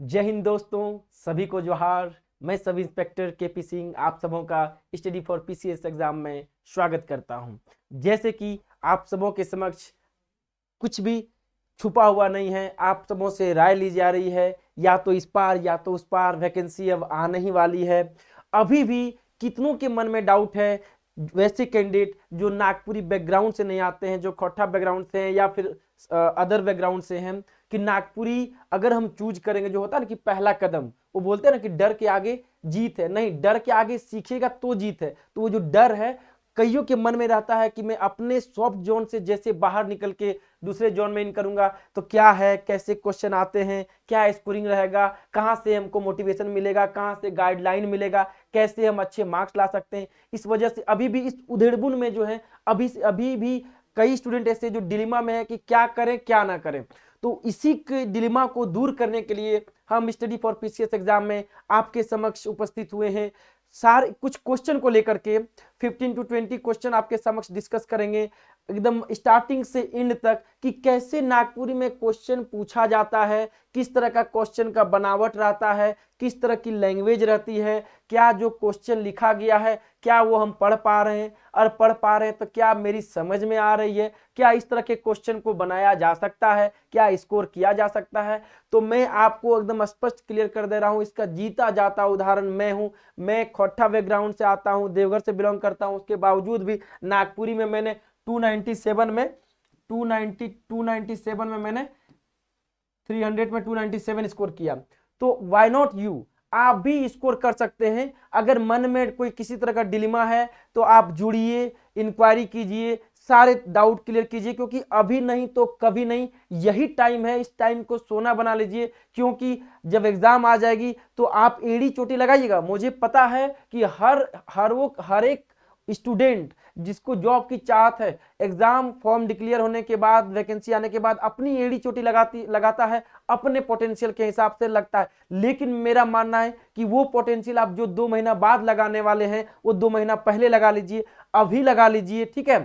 जय हिंद दोस्तों, सभी को जोहार। मैं सब इंस्पेक्टर केपी सिंह आप सबों का स्टडी फॉर पीसीएस एग्जाम में स्वागत करता हूं। जैसे कि आप सबों के समक्ष कुछ भी छुपा हुआ नहीं है, आप सबों से राय ली जा रही है, या तो इस पार या तो उस पार वैकेंसी अब आने ही वाली है। अभी भी कितनों के मन में डाउट है, वैसे कैंडिडेट जो नागपुरी बैकग्राउंड से नहीं आते हैं, जो खोटा बैकग्राउंड से हैं या फिर अदर बैकग्राउंड से हैं, कि नागपुरी अगर हम चूज करेंगे, जो होता है ना कि पहला कदम, वो बोलते हैं ना कि डर के आगे जीत है। नहीं, डर के आगे सीखेगा तो जीत है। तो वो जो डर है कईयों के मन में रहता है कि मैं अपने सॉफ्ट जोन से जैसे बाहर निकल के दूसरे जोन में इन करूंगा तो क्या है, कैसे क्वेश्चन आते हैं, क्या स्कोरिंग रहेगा, कहां से हमको मोटिवेशन मिलेगा, कहां से गाइडलाइन मिलेगा, कैसे हम अच्छे मार्क्स ला सकते हैं। इस वजह से अभी भी इस उधेड़बुन में जो है अभी भी कई स्टूडेंट ऐसे जो डिलेमा में है कि क्या करें क्या ना करें। तो इसी के डिलेमा को दूर करने के लिए हम स्टडी फॉर पीसीएस एग्जाम में आपके समक्ष उपस्थित हुए हैं। सारे कुछ क्वेश्चन को लेकर के 15 to 20 क्वेश्चन आपके समक्ष डिस्कस करेंगे, एकदम स्टार्टिंग से एंड तक, कि कैसे नागपुरी में क्वेश्चन पूछा जाता है, किस तरह का क्वेश्चन का बनावट रहता है, किस तरह की लैंग्वेज रहती है, क्या जो क्वेश्चन लिखा गया है क्या वो हम पढ़ पा रहे हैं, और पढ़ पा रहे हैं तो क्या मेरी समझ में आ रही है, क्या इस तरह के क्वेश्चन को बनाया जा सकता है, क्या स्कोर किया जा सकता है। तो मैं आपको एकदम स्पष्ट क्लियर कर दे रहा हूं, इसका जीता जाता उदाहरण मैं हूं। मैं खोटा बैकग्राउंड से आता हूं, देवघर से बिलोंग करता हूं, उसके बावजूद भी नागपुरी में मैंने 297 में मैंने 300 में 297 स्कोर किया। तो व्हाई नॉट यू, आप भी स्कोर कर सकते हैं। अगर मन में कोई किसी तरह का डिलेमा है तो आप जुड़िए, इंक्वायरी कीजिए, सारे डाउट क्लियर कीजिए, क्योंकि अभी नहीं तो कभी नहीं, यही टाइम है। इस टाइम को सोना बना लीजिए, क्योंकि जब एग्जाम आ जाएगी तो आप एड़ी चोटी लगाइएगा। मुझे पता है कि हर एक स्टूडेंट जिसको जॉब की चाहत है, एग्जाम फॉर्म डिक्लेयर होने के बाद, वैकेंसी आने के बाद अपनी एड़ी चोटी लगाता है, अपने पोटेंशियल के हिसाब से लगता है। लेकिन मेरा मानना है कि वो पोटेंशियल आप जो 2 महीना बाद लगाने वाले हैं वो 2 महीना पहले लगा लीजिए, अभी लगा लीजिए, ठीक है।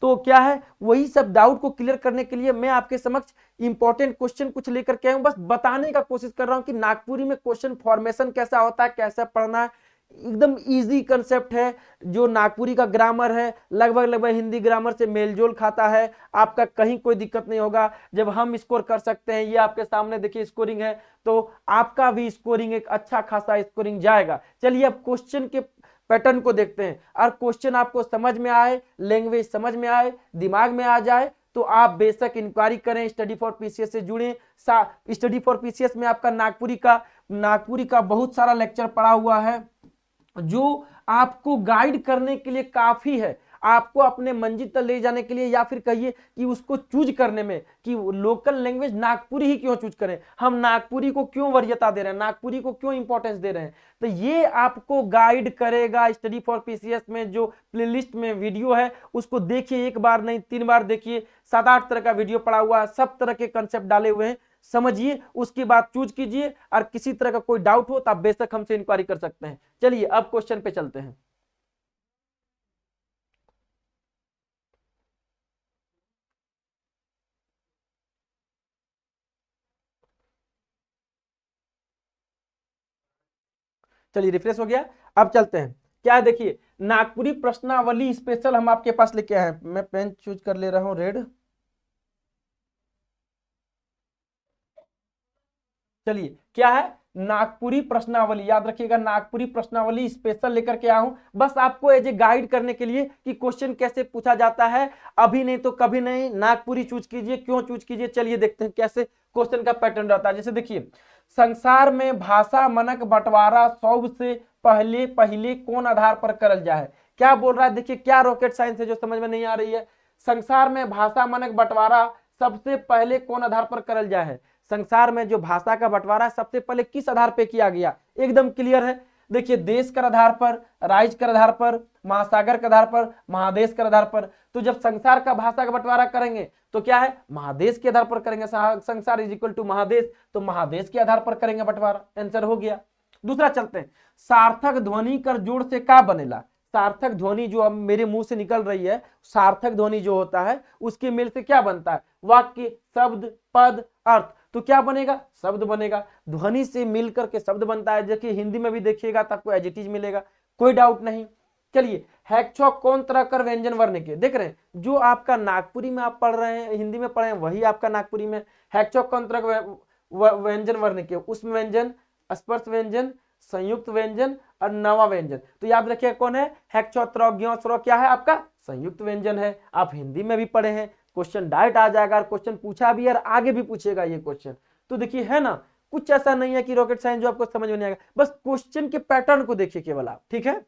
तो क्या है, वही सब डाउट को क्लियर करने के लिए मैं आपके समक्ष इंपॉर्टेंट क्वेश्चन कुछ लेकर के आया हूं। बस बताने का कोशिश कर रहा हूं कि नागपुरी में क्वेश्चन फॉर्मेशन कैसा होता है, कैसे पढ़ना है। एकदम इजी कंसेप्ट है। जो नागपुरी का ग्रामर है लगभग हिंदी ग्रामर से मेलजोल खाता है। आपका कहीं कोई दिक्कत नहीं होगा। जब हम स्कोर कर सकते हैं, ये आपके सामने देखिए स्कोरिंग है, तो आपका भी स्कोरिंग एक अच्छा खासा स्कोरिंग जाएगा। चलिए अब क्वेश्चन के पैटर्न को देखते हैं, और क्वेश्चन आपको समझ में आए, लैंग्वेज समझ में आए, दिमाग में आ जाए, तो आप बेशक इंक्वायरी करें, स्टडी फॉर पीसीएस से जुड़ें। स्टडी फॉर पीसीएस में आपका नागपुरी का बहुत सारा लेक्चर पड़ा हुआ है, जो आपको गाइड करने के लिए काफी है, आपको अपने मंजिल तक ले जाने के लिए, या फिर कहिए कि उसको चूज करने में, कि लोकल लैंग्वेज नागपुरी ही क्यों चूज करें, हम नागपुरी को क्यों वरीयता दे रहे हैं, नागपुरी को क्यों इंपॉर्टेंस दे रहे हैं। तो ये आपको गाइड करेगा। स्टडी फॉर पीसीएस में जो प्लेलिस्ट में वीडियो है उसको देखिए, एक बार नहीं 3 बार देखिए। 7-8 तरह का वीडियो पड़ा हुआ है, सब तरह के कंसेप्ट डाले हुए हैं, समझिए, उसके बाद चूज कीजिए। और किसी तरह का कोई डाउट हो तो आप बेशक हमसे इंक्वायरी कर सकते हैं। चलिए अब क्वेश्चन पे चलते हैं। चलिए रिफ्रेश हो गया, अब चलते हैं। क्या है देखिए, नागपुरी प्रश्नावली स्पेशल हम आपके पास लेके आए हैं। मैं पेन चूज कर ले रहा हूं रेड। चलिए क्या है, नागपुरी प्रश्नावली, याद रखिएगा, नागपुरी प्रश्नावली स्पेशल लेकर के आया हूं, बस आपको एज ए गाइड करने के लिए कि क्वेश्चन कैसे पूछा जाता है। अभी नहीं तो कभी नहीं, नागपुरी चूज कीजिए। क्यों चूज कीजिए, चलिए देखते हैं कैसे क्वेश्चन का पैटर्न रहता है। जैसे देखिए, संसार में भाषा मनक बंटवारा सबसे पहले पहले कौन आधार पर करल जाए। क्या बोल रहा है, देखिए क्या रॉकेट साइंस है जो समझ में नहीं आ रही है। संसार में भाषा मनक बंटवारा सबसे पहले कौन आधार पर करल जाए। संसार में जो भाषा का बंटवारा सबसे पहले किस आधार पर किया गया, एकदम क्लियर है। देखिए, देश के आधार पर, राज्य के आधार पर, महासागर के आधार पर, महादेश के आधार पर। तो जब संसार का भाषा का बंटवारा करेंगे तो क्या है, महादेश के आधार पर करेंगे। संसार इज इक्वल टू महादेश, तो महादेश के आधार पर करेंगे बंटवारा, आंसर हो गया। दूसरा चलते हैं, सार्थक ध्वनि कर जोड़ से का बनेला। सार्थक ध्वनि जो अब मेरे मुंह से निकल रही है, सार्थक ध्वनि जो होता है उसके मेल से क्या बनता है, वाक्य, शब्द, पद, अर्थ। तो क्या बनेगा, शब्द बनेगा। ध्वनि से मिलकर के शब्द बनता है। देखिए हिंदी में भी देखिएगा तो आपको एज इट इज मिलेगा, कोई डाउट नहीं। चलिए हैक्चॉक कौन तरह कर व्यंजन वर्ण के, देख रहे हैं जो आपका नागपुरी में आप पढ़ रहे हैं, हिंदी में पढ़े हैं वही आपका नागपुरी में। हैक्चॉक कौन तरह व्यंजन वर्ण के, उसमें व्यंजन, स्पर्श व्यंजन, संयुक्त व्यंजन और नवा व्यंजन। तो याद रखिए कौन है, हैक्चौत्र क्या है आपका संयुक्त व्यंजन है। आप हिंदी में भी पढ़े हैं, क्वेश्चन डायरेक्ट आ जाएगा, क्वेश्चन पूछा भी और आगे भी पूछेगा ये क्वेश्चन। तो देखिए है ना, कुछ ऐसा नहीं है कि रॉकेट साइंस जो आपको समझ में नहीं आएगा, बस क्वेश्चन के पैटर्न को देखिए केवल आप, ठीक है।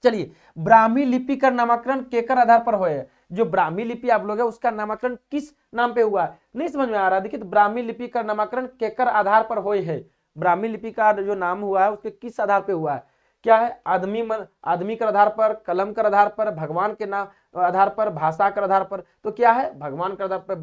चलिए ब्राह्मी लिपि का नामकरण केकर आधार पर हुआ है, जो ब्राह्मी लिपि आप लोग है उसका नामकरण किस नाम पे हुआ है, नहीं समझ में आ रहा। देखिए तो ब्राह्मी लिपि का नामकरण केकर आधार पर हुए है, ब्राह्मी लिपि का जो नाम हुआ है उसके किस आधार पे हुआ है, क्या है आदमी के आधार पर, कलम के आधार पर, भगवान के नाम आधार पर, भाषा के आधार पर। तो क्या है भगवान के आधार पर,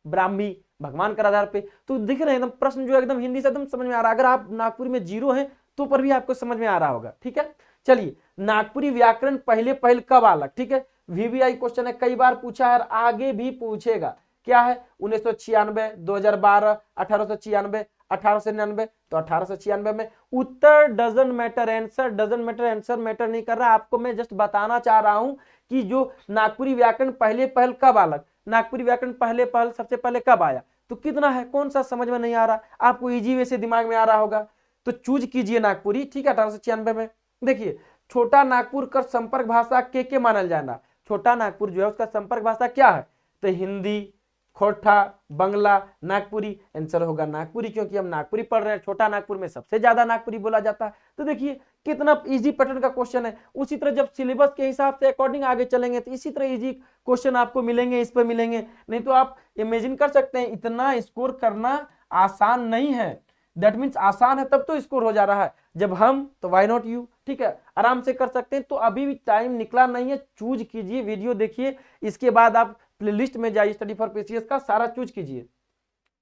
ब्राह्मी भगवान के आधार पे। तो दिख रहे हैं एकदम प्रश्न जो एकदम हिंदी से एकदम समझ में आ रहा है। अगर आप नागपुरी में जीरो है तो पर भी आपको समझ में आ रहा होगा, ठीक है। चलिए नागपुरी व्याकरण पहले कब आला, ठीक है। वीवीआई क्वेश्चन है, कई बार पूछा है और आगे भी पूछेगा। क्या है 1996, 2012, 1896, 1899। तो 1896 में उत्तर doesn't matter, answer doesn't matter, answer matter नहीं कर रहा। आपको मैं जस्ट बताना चाह रहा हूं कि जो नागपुरी व्याकरण पहले कब आला, नागपुरी व्याकरण पहले सबसे पहले कब आया। तो कितना है, कौन सा समझ में नहीं आ रहा, आपको इजी वे से दिमाग में आ रहा होगा। तो चूज कीजिए नागपुरी, ठीक है। 1896 में देखिए छोटा नागपुर का संपर्क भाषा के मानल जाना, छोटा नागपुर जो है उसका संपर्क भाषा क्या है, तो हिंदी, खोरठा, बंगला, नागपुरी। आंसर होगा नागपुरी, क्योंकि हम नागपुरी पढ़ रहे हैं, छोटा नागपुर में सबसे ज्यादा नागपुरी बोला जाता है। तो देखिए कितना इजी पैटर्न का क्वेश्चन है। उसी तरह जब सिलेबस के हिसाब से अकॉर्डिंग आगे चलेंगे तो इसी तरह इजी क्वेश्चन आपको मिलेंगे, इस पर मिलेंगे। नहीं तो आप इमेजिन कर सकते हैं इतना स्कोर करना आसान नहीं है। दैट मीन्स आसान है तब तो स्कोर हो जा रहा है, जब हम तो वाई नॉट यू, ठीक है, आराम से कर सकते हैं। तो अभी भी टाइम निकला नहीं है, चूज कीजिए, वीडियो देखिए, इसके बाद आप प्लेलिस्ट में जाइए, स्टडी फॉर पीसीएस का सारा चूज कीजिए।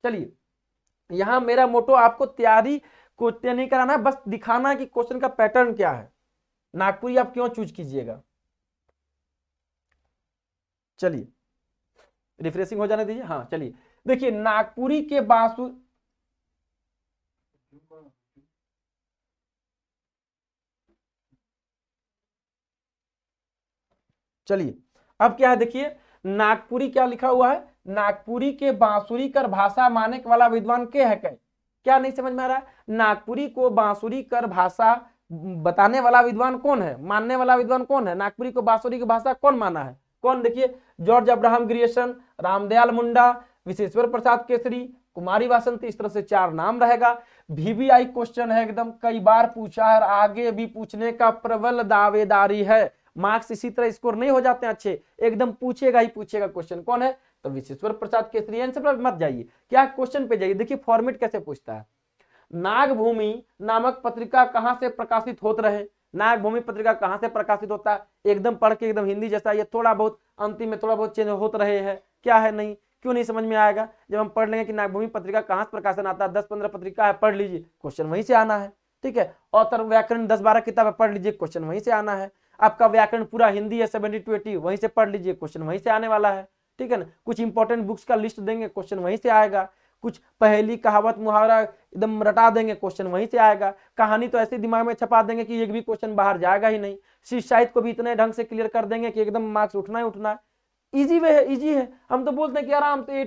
चलिए यहां मेरा मोटो आपको तैयारी को नहीं कराना है, बस दिखाना है कि क्वेश्चन का पैटर्न क्या है, नागपुरी आप क्यों चूज कीजिएगा। चलिए रिफ्रेशिंग हो जाने दीजिए। हाँ चलिए देखिए नागपुरी के बांसुरी, चलिए अब क्या है देखिए नागपुरी क्या लिखा हुआ है, नागपुरी के बांसुरी कर भाषा माने वाला विद्वान के है क्या नहीं समझ में आ रहा है। नागपुरी को बांसुरी कर भाषा बताने वाला विद्वान कौन है, मानने वाला विद्वान कौन है, नागपुरी को बांसुरी की भाषा कौन माना है, कौन, देखिए George Abraham Grierson, Ramdayal Munda, Vishweshwar प्रसाद केसरी, कुमारी वासंती। इस तरह से 4 नाम रहेगा। वीवीआई क्वेश्चन है, एकदम कई बार पूछा है, आगे भी पूछने का प्रबल दावेदारी है। मार्क्स इसी तरह स्कोर नहीं हो जाते हैं अच्छे, एकदम पूछेगा ही पूछेगा क्वेश्चन कौन है, तो विश्वेश्वर प्रसाद केसरी। आंसर पर मत जाइए, क्या क्वेश्चन पे जाइए। देखिए फॉर्मेट कैसे पूछता है, नागभूमि नामक पत्रिका कहां से प्रकाशित होते रहे, नागभूमि पत्रिका कहां से प्रकाशित होता है, एकदम पढ़ के एकदम हिंदी जैसा, ये थोड़ा बहुत अंतिम में थोड़ा बहुत चेंज होते रहे हैं, क्या है नहीं, क्यों नहीं समझ में आएगा। जब हम पढ़ लेंगे कि नागभूमि पत्रिका कहां से प्रकाशन आता है, 10-15 पत्रिका है, पढ़ लीजिए, क्वेश्चन वहीं से आना है, ठीक है। औतर व्याकरण 10-12 किताबें पढ़ लीजिए, क्वेश्चन वहीं से आना है। आपका व्याकरण पूरा हिंदी है 70 to 80, वहीं से पढ़ लीजिए, क्वेश्चन वहीं से आने वाला है, ठीक है ना। कुछ इंपॉर्टेंट बुक्स का लिस्ट देंगे, क्वेश्चन वहीं से आएगा। कुछ पहेली कहावत मुहावरा एकदम रटा देंगे, क्वेश्चन वहीं से आएगा। कहानी तो ऐसे दिमाग में छपा देंगे कि एक भी क्वेश्चन बाहर जाएगा ही नहीं। शिव साहित्य को भी इतने ढंग से क्लियर कर देंगे कि एकदम मार्क्स उठना ही उठना है। इजी वे है, इजी है। हम तो बोलते हैं कि आराम से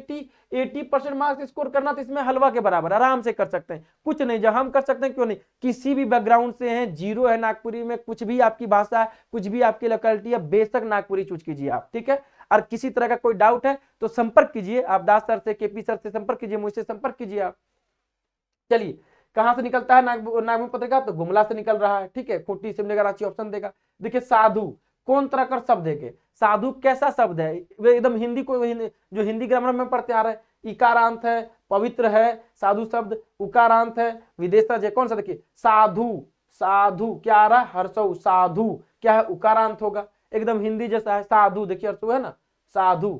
80% मार्क्स स्कोर करना तो इसमें हलवा के बराबर आराम से कर सकते हैं, कुछ नहीं। जब हम कर सकते हैं क्यों नहीं, किसी भी बैकग्राउंड से हैं, जीरो है नागपुरी में, कुछ भी आपकी भाषा है, कुछ भी आपकी लोकेलिटी है, बेशक नागपुरी चूज कीजिए आप, ठीक है। और किसी तरह का कोई डाउट है तो संपर्क कीजिए, आप दास सर से, केपी सर से संपर्क कीजिए, मुझसे संपर्क कीजिए आप। चलिए कहां से निकलता है नागभूमि पत्रिका, तो गुमला से निकल रहा है, ठीक है। खूंटी से मिलेगा, रांची ऑप्शन देगा। देखिए साधु कौन तरह का शब्द है, साधु कैसा शब्द है, वे एकदम हिंदी को जो हिंदी ग्रामर में पढ़ते आ रहे हैं, इकारांत है, पवित्र है, साधु शब्द, उकारांत है, विदेशज है, कौन सा देखिए साधु, साधु क्या आ रहा है, हर्षौ, साधु क्या है, उकारांत होगा, एकदम हिंदी जैसा है, साधु देखिए हर्षौ है ना, साधु।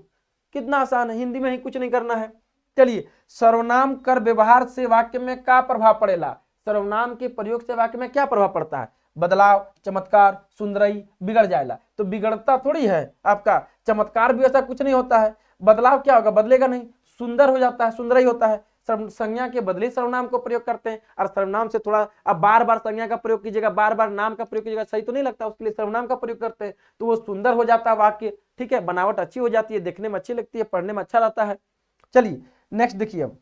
कितना आसान है, हिंदी में ही कुछ नहीं करना है। चलिए सर्वनाम कर व्यवहार से वाक्य में क्या प्रभाव पड़ेगा, सर्वनाम के प्रयोग से वाक्य में क्या प्रभाव पड़ता है, बदलाव, चमत्कार, सुंदरई, बिगड़ जाएगा। तो बिगड़ता थोड़ी है आपका, चमत्कार भी ऐसा कुछ नहीं होता है, बदलाव क्या होगा, बदलेगा नहीं, सुंदर हो जाता है, सुंदरई होता है, संज्ञा के बदले सर्वनाम को प्रयोग करते हैं, और सर्वनाम से थोड़ा, अब बार बार संज्ञा का प्रयोग कीजिएगा, बार बार नाम का प्रयोग कीजिएगा, सही तो नहीं लगता, उसके लिए सर्वनाम का प्रयोग करते हैं, तो वो सुंदर हो जाता है वाक्य, ठीक है, बनावट अच्छी हो जाती है, देखने में अच्छी लगती है, पढ़ने में अच्छा रहता है। चलिए नेक्स्ट देखिए अब,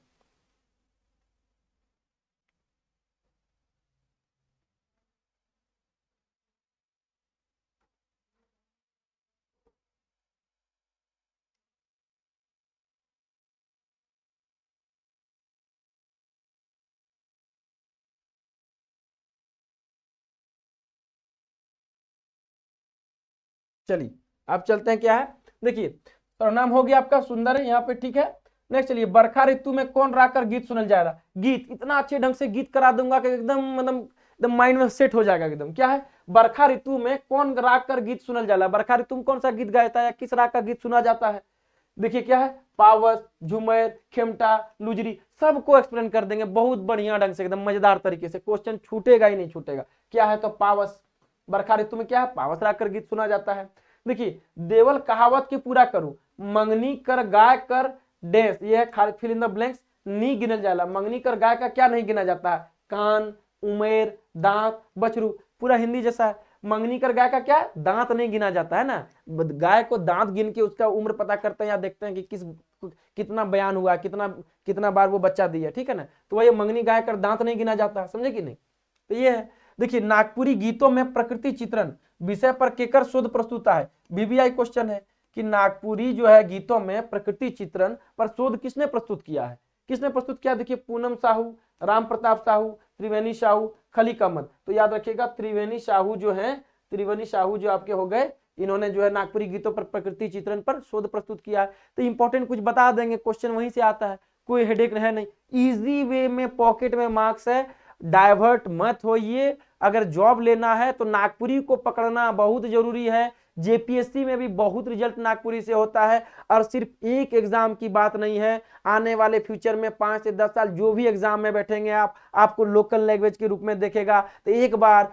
चलिए अब चलते हैं, क्या है देखिए, सर्वनाम हो गया आपका, सुंदर है यहाँ पे, ठीक है। नेक्स्ट चलिए, बरखा ऋतु में कौन राग कर गीत सुनल जाएगा, गीत इतना अच्छे ढंग से गीत करा दूंगा कि एकदम मतलब एकदम माइंड में सेट हो जाएगा एकदम। क्या है, बरखा ऋतु में कौन राग कर गीत सुनल जाला, बरखा ऋतु में कौन सा गीत गाता है या किस राग का गीत सुना जाता है। देखिए क्या है, पावस, झुमर, खेमटा, लुजरी, सबको एक्सप्लेन कर देंगे बहुत बढ़िया ढंग से, एकदम मजेदार तरीके से, क्वेश्चन छूटेगा ही नहीं छूटेगा। क्या है, तो पावस, बरखा ऋतु में क्या है, पावस राग कर गीत सुना जाता है। देखिए, देवल कहावत की पूरा करूं, मंगनी कर गाय कर डैश, ये है फिल इन द ब्लैंक्स, नी गिनल जाला, मंगनी कर गाय का क्या नहीं गिना जाता है, कान, उमेर, दांत, बछरू, पूरा हिंदी जैसा है। मंगनी कर गाय का क्या, दांत नहीं गिना जाता है ना, गाय को दांत गिन के उसका उम्र पता करते हैं या देखते हैं कि कितना बयान हुआ, कितना बार वो बच्चा दिया, ठीक है ना, तो वही मंगनी गाय कर दांत नहीं गिना जाता, समझे कि नहीं। तो ये है, देखिए, नागपुरी गीतों में प्रकृति चित्रण विषय पर केकर शोध प्रस्तुता है, बीबीआई क्वेश्चन है कि नागपुरी जो है गीतों में प्रकृति चित्रण पर शोध किसने प्रस्तुत किया है, किसने प्रस्तुत किया। देखिए, पूनम साहू, राम प्रताप साहू, त्रिवेणी साहू, खलीक अहमद, तो याद रखिएगा त्रिवेणी साहू जो है, त्रिवेणी साहू जो आपके हो गए, इन्होंने जो है नागपुरी गीतों पर प्रकृति चित्रण पर शोध प्रस्तुत किया है। तो इंपॉर्टेंट कुछ बता देंगे, क्वेश्चन वहीं से आता है, कोई हेडेक है नहीं, इजी वे में पॉकेट में मार्क्स है, डाइवर्ट मत होइए। अगर जॉब लेना है तो नागपुरी को पकड़ना बहुत जरूरी है, जेपीएससी में भी बहुत रिजल्ट नागपुरी से होता है, और सिर्फ एक एग्जाम की बात नहीं है, आने वाले फ्यूचर में 5 से 10 साल जो भी एग्जाम में बैठेंगे आप, आपको लोकल लैंग्वेज के रूप में देखेगा। तो एक बार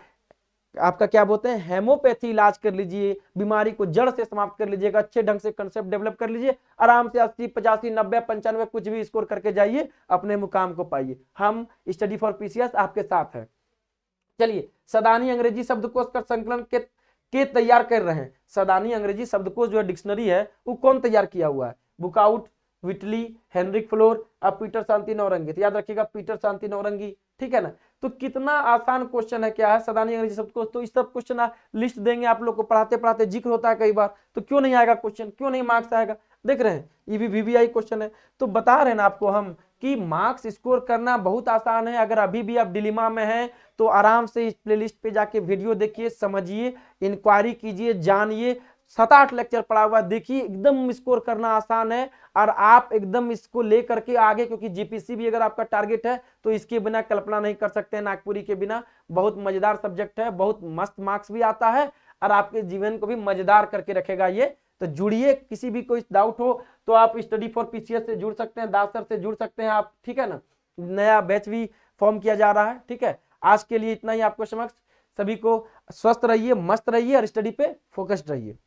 आपका क्या बोलते हैं, हेमोपैथी इलाज कर लीजिए, बीमारी को जड़ से समाप्त कर लीजिएगा, अच्छे ढंग से कंसेप्ट डेवलप कर लीजिए, आराम से 80, 85, 90, 95 कुछ भी स्कोर करके जाइए, अपने मुकाम को पाइए। हम स्टडी फॉर पीसीएस आपके साथ हैं। चलिए, सदानी अंग्रेजी शब्दकोश का संकलन के तैयार कर रहे हैं, सदानी अंग्रेजी शब्दकोश जो है डिक्शनरी है, वो कौन तैयार किया हुआ है, बुकआउट, विटली, हेनरिक फ्लोर, अब पीटर शांति नौरंगी, तो याद रखिएगा पीटर शांति नौरंगी, ठीक है ना। तो कितना आसान क्वेश्चन है, क्या है, सदानी अंग्रेजी शब्दकोश, तो इस सब क्वेश्चन लिस्ट देंगे आप लोग को, पढ़ाते पढ़ाते जिक्र होता है कई बार, तो क्यों नहीं आएगा क्वेश्चन, क्यों नहीं मार्क्स आएगा, देख रहे हैं, ये भी वीवीआई क्वेश्चन है। तो बता रहे हैं ना आपको हम कि मार्क्स स्कोर करना बहुत आसान है। अगर अभी भी आप डिलीमा में हैं तो आराम से इस प्लेलिस्ट पे जाके वीडियो देखिए, समझिए, इंक्वायरी कीजिए, जानिए, 7-8 लेक्चर पढ़ा हुआ देखिए, एकदम स्कोर करना आसान है, और आप एकदम इसको लेकर के आगे, क्योंकि जीपीसी भी अगर आपका टारगेट है तो इसके बिना कल्पना नहीं कर सकते, नागपुरी के बिना। बहुत मजेदार सब्जेक्ट है, बहुत मस्त मार्क्स भी आता है, और आपके जीवन को भी मजेदार करके रखेगा ये। तो जुड़िए, किसी भी कोई डाउट हो तो आप स्टडी फॉर पीसीएस से जुड़ सकते हैं, दास सर से जुड़ सकते हैं आप, ठीक है ना। नया बैच भी फॉर्म किया जा रहा है, ठीक है। आज के लिए इतना ही आपको समक्ष, सभी को स्वस्थ रहिए, मस्त रहिए और स्टडी पे फोकस्ड रहिए।